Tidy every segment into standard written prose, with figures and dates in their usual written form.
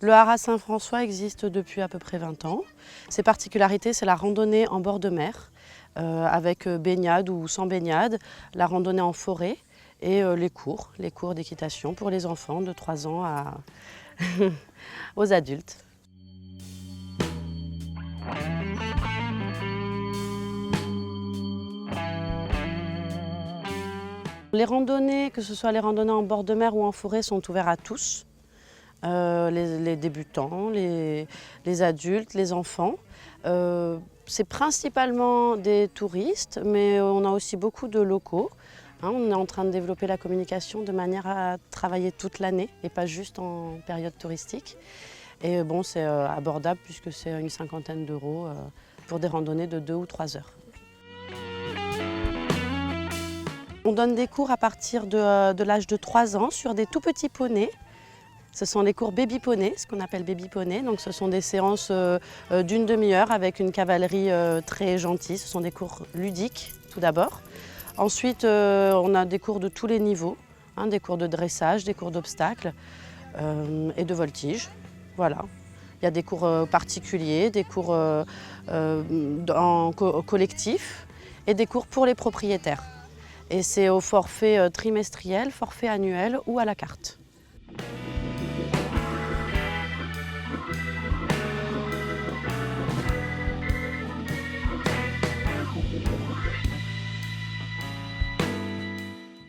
Le haras Saint-François existe depuis à peu près 20 ans. Ses particularités, c'est la randonnée en bord de mer, avec baignade ou sans baignade, la randonnée en forêt et les cours d'équitation pour les enfants de 3 ans aux adultes. Les randonnées, que ce soit les randonnées en bord de mer ou en forêt, sont ouvertes à tous. Les débutants, les adultes, les enfants. C'est principalement des touristes, mais on a aussi beaucoup de locaux. On est en train de développer la communication de manière à travailler toute l'année et pas juste en période touristique. Et bon, c'est abordable puisque c'est une 50aine d'euros pour des randonnées de 2 ou 3 heures. On donne des cours à partir de l'âge de 3 ans sur des tout petits poneys. Ce sont les cours baby poney, ce qu'on appelle baby poney. Donc ce sont des séances d'une demi-heure avec une cavalerie très gentille. Ce sont des cours ludiques tout d'abord. Ensuite, on a des cours de tous les niveaux, des cours de dressage, des cours d'obstacles et de voltige. Voilà. Il y a des cours particuliers, des cours collectif et des cours pour les propriétaires. Et c'est au forfait trimestriel, forfait annuel ou à la carte.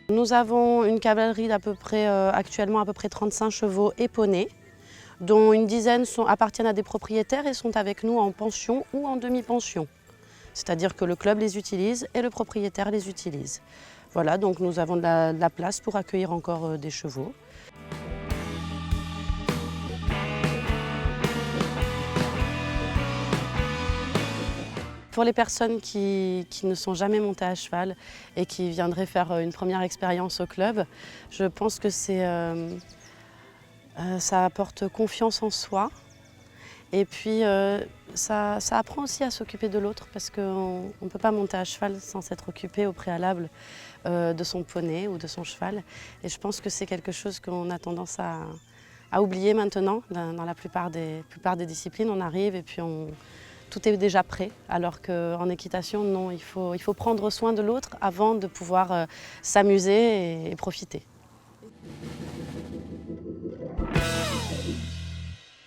Nous avons une cavalerie actuellement à peu près 35 chevaux et poneys, dont une dizaine appartiennent à des propriétaires et sont avec nous en pension ou en demi-pension. C'est-à-dire que le club les utilise et le propriétaire les utilise. Voilà, donc nous avons de la place pour accueillir encore des chevaux. Pour les personnes qui ne sont jamais montées à cheval et qui viendraient faire une première expérience au club, je pense que ça apporte confiance en soi. Et puis ça apprend aussi à s'occuper de l'autre parce qu'on ne peut pas monter à cheval sans s'être occupé au préalable de son poney ou de son cheval. Et je pense que c'est quelque chose qu'on a tendance à oublier maintenant. Dans la plupart des disciplines, on arrive et puis tout est déjà prêt. Alors qu'en équitation, non, il faut prendre soin de l'autre avant de pouvoir s'amuser et profiter.